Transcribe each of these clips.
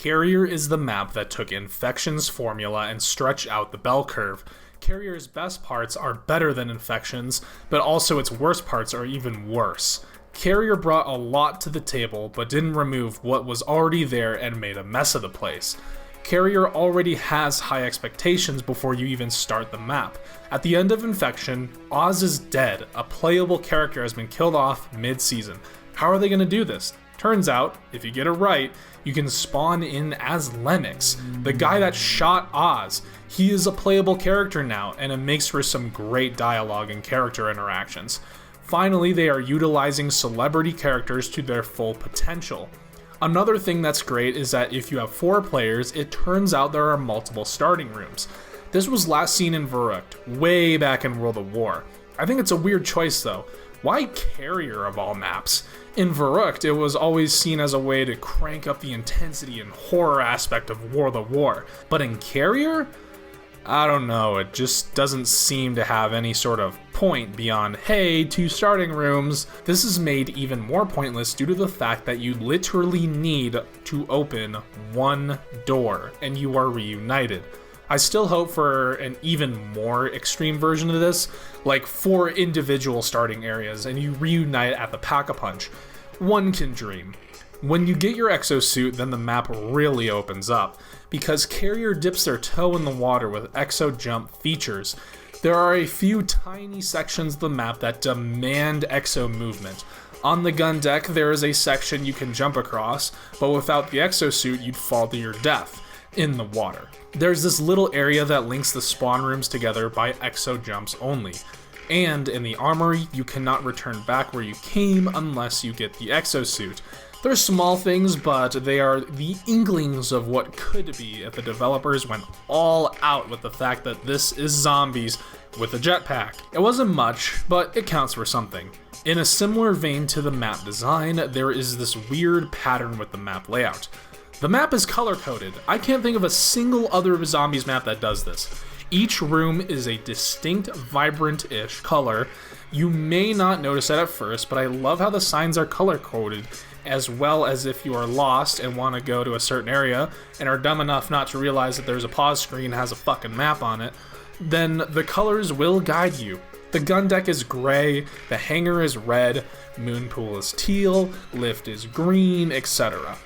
Carrier is the map that took Infection's formula and stretched out the bell curve. Carrier's best parts are better than Infection's, but also its worst parts are even worse. Carrier brought a lot to the table, but didn't remove what was already there and made a mess of the place. Carrier already has high expectations before you even start the map. At the end of Infection, Oz is dead. A playable character has been killed off mid-season. How are they going to do this? Turns out, if you get it right, you can spawn in as Lennox, the guy that shot Oz. He is a playable character now, and it makes for some great dialogue and character interactions. Finally, they are utilizing celebrity characters to their full potential. Another thing that's great is that if you have 4 players, it turns out there are multiple starting rooms. This was last seen in DAFUQ, way back in World of War. I think it's a weird choice though. Why Carrier of all maps? In DAFUQ, it was always seen as a way to crank up the intensity and horror aspect of World of War. But in Carrier? I don't know, it just doesn't seem to have any sort of point beyond, hey, 2 starting rooms. This is made even more pointless due to the fact that you literally need to open 1 door and you are reunited. I still hope for an even more extreme version of this, like 4 individual starting areas and you reunite at the Pack-a-Punch. One can dream. When you get your exosuit, then the map really opens up, because Carrier dips their toe in the water with exo jump features. There are a few tiny sections of the map that demand exo movement. On the gun deck, there is a section you can jump across, but without the exosuit, you'd fall to your death in the water. There's this little area that links the spawn rooms together by exo jumps only. And in the armory, you cannot return back where you came unless you get the exosuit. They're small things, but they are the inklings of what could be if the developers went all out with the fact that this is zombies with a jetpack. It wasn't much, but it counts for something. In a similar vein to the map design, there is this weird pattern with the map layout. The map is color-coded. I can't think of a single other zombies map that does this. Each room is a distinct, vibrant-ish color. You may not notice that at first, but I love how the signs are color-coded, as well as if you are lost and want to go to a certain area and are dumb enough not to realize that there's a pause screen that has a fucking map on it, then the colors will guide you. The gun deck is gray, the hangar is red, moon pool is teal, lift is green, etc.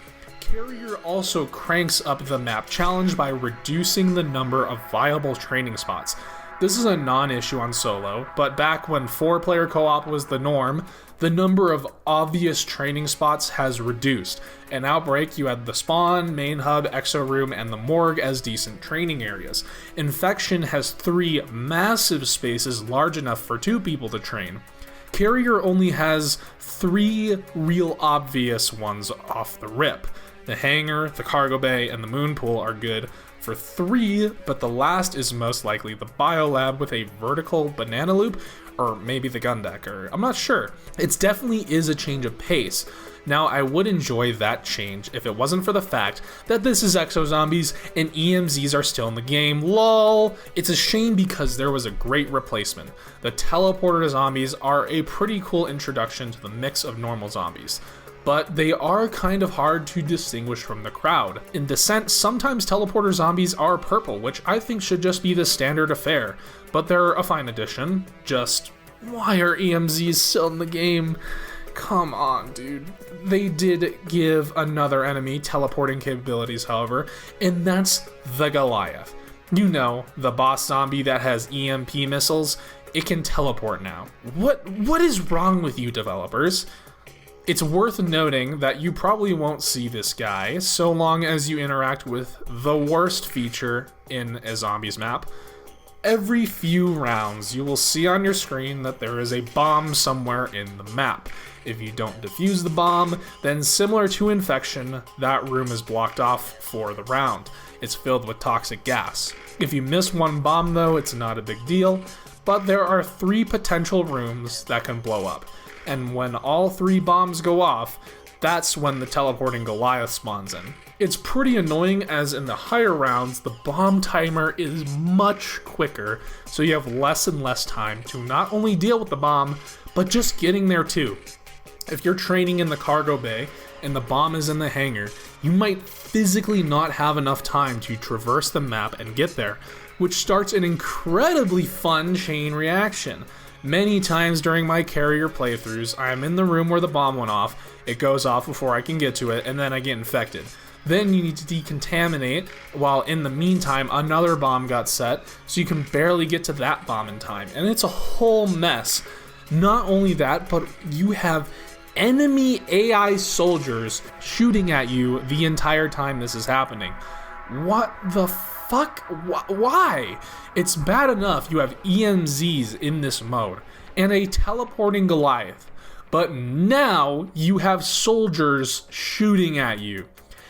Carrier also cranks up the map challenge by reducing the number of viable training spots. This is a non-issue on solo, but back when 4-player co-op was the norm, the number of obvious training spots has reduced. In Outbreak, you had the spawn, main hub, exo room, and the morgue as decent training areas. Infection has 3 massive spaces large enough for 2 people to train. Carrier only has 3 real obvious ones off the rip. The hangar, the cargo bay, and the moon pool are good for 3, but the last is most likely the biolab with a vertical banana loop, or maybe the gun deck, or I'm not sure. It definitely is a change of pace. Now, I would enjoy that change if it wasn't for the fact that this is Exo Zombies and EMZs are still in the game, lol. It's a shame because there was a great replacement. The teleporter zombies are a pretty cool introduction to the mix of normal zombies, but they are kind of hard to distinguish from the crowd. In Descent, sometimes teleporter zombies are purple, which I think should just be the standard affair, but they're a fine addition. Just, why are EMZs still in the game? Come on, dude. They did give another enemy teleporting capabilities, however, and that's the Goliath. You know, the boss zombie that has EMP missiles. It can teleport now. What is wrong with you developers? It's worth noting that you probably won't see this guy so long as you interact with the worst feature in a zombies map. Every few rounds, you will see on your screen that there is a bomb somewhere in the map. If you don't defuse the bomb, then similar to Infection, that room is blocked off for the round. It's filled with toxic gas. If you miss one bomb though, it's not a big deal, but there are 3 potential rooms that can blow up. And when all 3 bombs go off, that's when the teleporting Goliath spawns in. It's pretty annoying as in the higher rounds, the bomb timer is much quicker, so you have less and less time to not only deal with the bomb, but just getting there too. If you're training in the cargo bay and the bomb is in the hangar, you might physically not have enough time to traverse the map and get there, which starts an incredibly fun chain reaction. Many times during my carrier playthroughs, I am in the room where the bomb went off, it goes off before I can get to it, and then I get infected. Then you need to decontaminate, while in the meantime another bomb got set, so you can barely get to that bomb in time, and it's a whole mess. Not only that, but you have enemy AI soldiers shooting at you the entire time this is happening. What the fuck? Why? It's bad enough you have EMZs in this mode and a teleporting Goliath, but now you have soldiers shooting at you.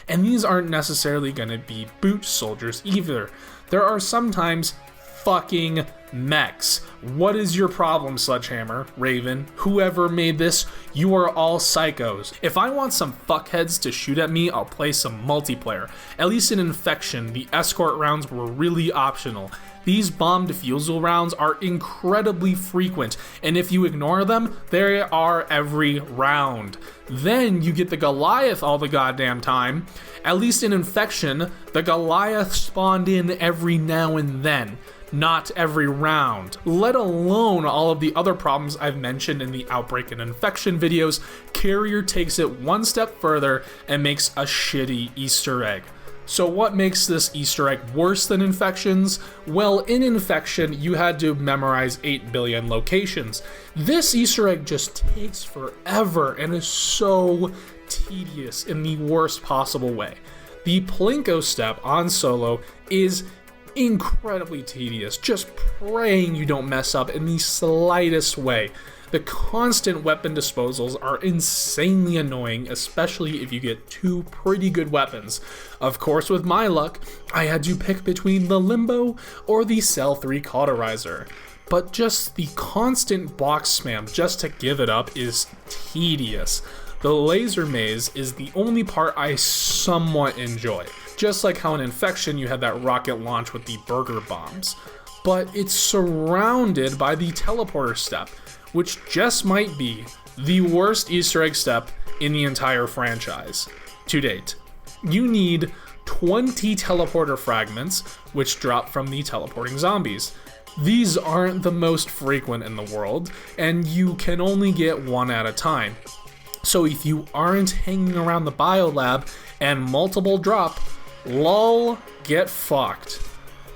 And these aren't necessarily going to be boot soldiers either. There are sometimes fucking mechs. What is your problem, Sledgehammer, Raven, whoever made this? You are all psychos. If I want some fuckheads to shoot at me, I'll play some multiplayer. At least in Infection, the escort rounds were really optional. These bomb defusal rounds are incredibly frequent, and if you ignore them, they are every round. Then you get the Goliath all the goddamn time. At least in Infection, the Goliath spawned in every now and then, not every round. Let alone all of the other problems I've mentioned in the Outbreak and Infection videos, Carrier takes it one step further and makes a shitty Easter egg. So what makes this Easter egg worse than Infections? Well, in Infection, you had to memorize 8 billion locations. This Easter egg just takes forever and is so tedious in the worst possible way. The Plinko step on solo is incredibly tedious, just praying you don't mess up in the slightest way. The constant weapon disposals are insanely annoying, especially if you get two pretty good weapons. Of course, with my luck, I had to pick between the Limbo or the Cell 3 Cauterizer. But just the constant box spam just to give it up is tedious. The laser maze is the only part I somewhat enjoy. Just like how in Infection you had that rocket launch with the burger bombs. But it's surrounded by the teleporter step, which just might be the worst Easter egg step in the entire franchise to date. You need 20 teleporter fragments, which drop from the teleporting zombies. These aren't the most frequent in the world, and you can only get one at a time. So if you aren't hanging around the biolab and multiple drop, lol, get fucked.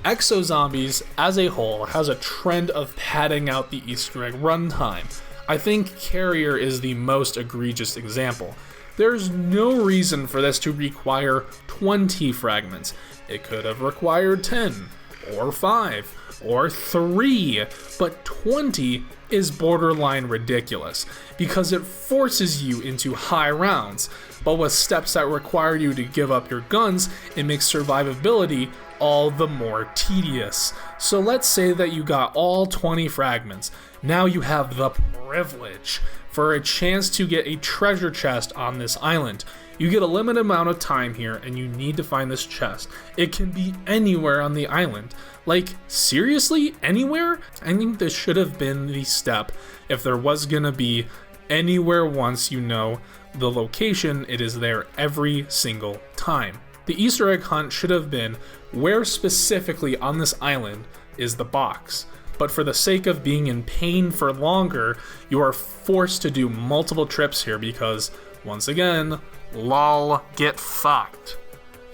Exozombies as a whole has a trend of padding out the Easter egg runtime. I think Carrier is the most egregious example. There's no reason for this to require 20 fragments. It could have required 10, or 5, or 3, but 20 is borderline ridiculous, because it forces you into high rounds, but with steps that require you to give up your guns, it makes survivability all the more tedious. So let's say that you got all 20 fragments. Now you have the privilege for a chance to get a treasure chest on this island. You get a limited amount of time here and you need to find this chest. It can be anywhere on the island. Like, seriously? Anywhere? I think this should have been the step if there was gonna be anywhere once you know the location, it is there every single time. The Easter egg hunt should have been where specifically on this island is the box. But for the sake of being in pain for longer, you are forced to do multiple trips here because, once again, lol, get fucked.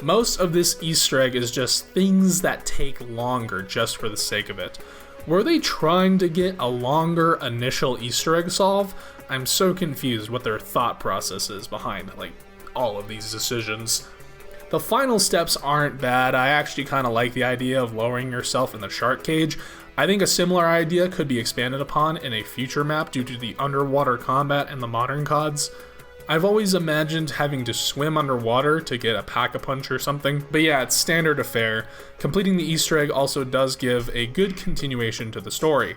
Most of this Easter egg is just things that take longer just for the sake of it. Were they trying to get a longer initial Easter egg solve? I'm so confused what their thought process is behind, all of these decisions. The final steps aren't bad. I actually kind of like the idea of lowering yourself in the shark cage. I think a similar idea could be expanded upon in a future map due to the underwater combat and the modern CODs. I've always imagined having to swim underwater to get a pack-a-punch or something, but yeah, it's standard affair. Completing the Easter egg also does give a good continuation to the story.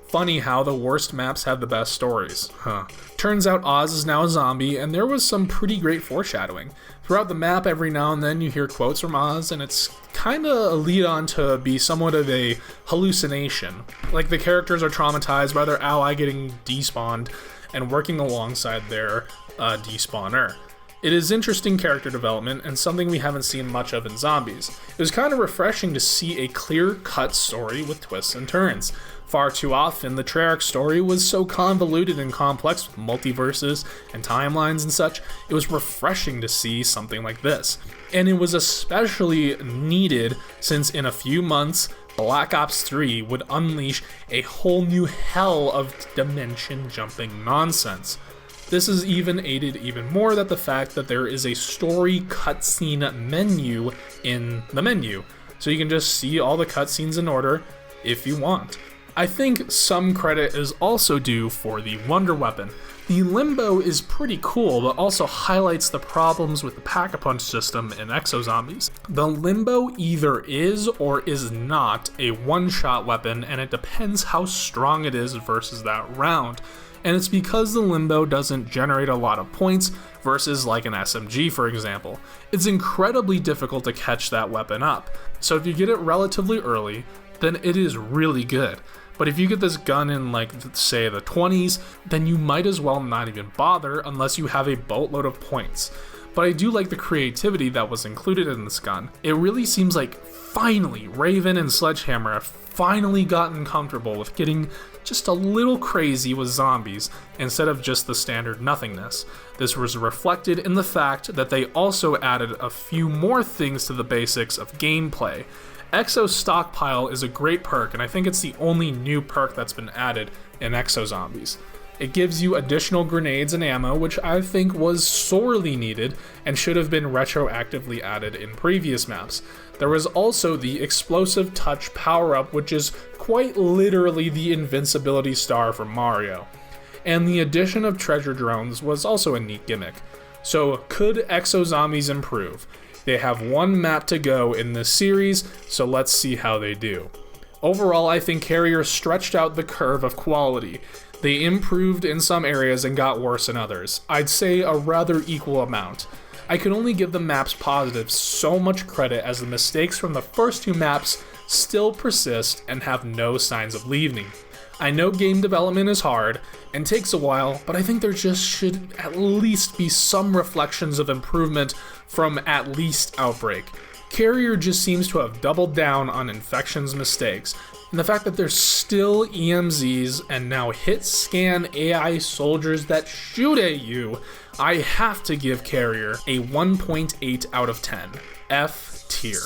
Funny how the worst maps have the best stories, huh? Turns out Oz is now a zombie, and there was some pretty great foreshadowing. Throughout the map, every now and then you hear quotes from Oz, and it's kinda a lead on to be somewhat of a hallucination. Like the characters are traumatized by their ally getting despawned, and working alongside their despawner. It is interesting character development and something we haven't seen much of in zombies. It was kind of refreshing to see a clear-cut story with twists and turns. Far too often, the Treyarch story was so convoluted and complex with multiverses and timelines and such, it was refreshing to see something like this. And it was especially needed since in a few months, Black Ops 3 would unleash a whole new hell of dimension jumping nonsense. This is even aided even more that the fact that there is a story cutscene menu in the menu, so you can just see all the cutscenes in order if you want. I think some credit is also due for the Wonder Weapon. The Limbo is pretty cool, but also highlights the problems with the Pack-a-Punch system in Exozombies. The Limbo either is or is not a one-shot weapon, and it depends how strong it is versus that round. And it's because the Limbo doesn't generate a lot of points versus like an SMG, for example. It's incredibly difficult to catch that weapon up. So if you get it relatively early, then it is really good. But if you get this gun in like, say, the 20s, then you might as well not even bother unless you have a boatload of points. But I do like the creativity that was included in this gun. It really seems like finally Raven and Sledgehammer have finally gotten comfortable with getting just a little crazy with zombies instead of just the standard nothingness. This was reflected in the fact that they also added a few more things to the basics of gameplay. Exo Stockpile is a great perk, and I think it's the only new perk that's been added in Exozombies. It gives you additional grenades and ammo, which I think was sorely needed and should have been retroactively added in previous maps. There was also the Explosive Touch power-up, which is quite literally the invincibility star from Mario. And the addition of treasure drones was also a neat gimmick. So could Exozombies improve? They have one map to go in this series, so let's see how they do. Overall, I think Carrier stretched out the curve of quality. They improved in some areas and got worse in others. I'd say a rather equal amount. I could only give the maps positives so much credit as the mistakes from the first two maps still persist and have no signs of leaving. I know game development is hard and takes a while, but I think there just should at least be some reflections of improvement from at least Outbreak. Carrier just seems to have doubled down on Infection's mistakes, and the fact that there's still EMZs and now hit scan AI soldiers that shoot at you, I have to give Carrier a 1.8 out of 10. F tier.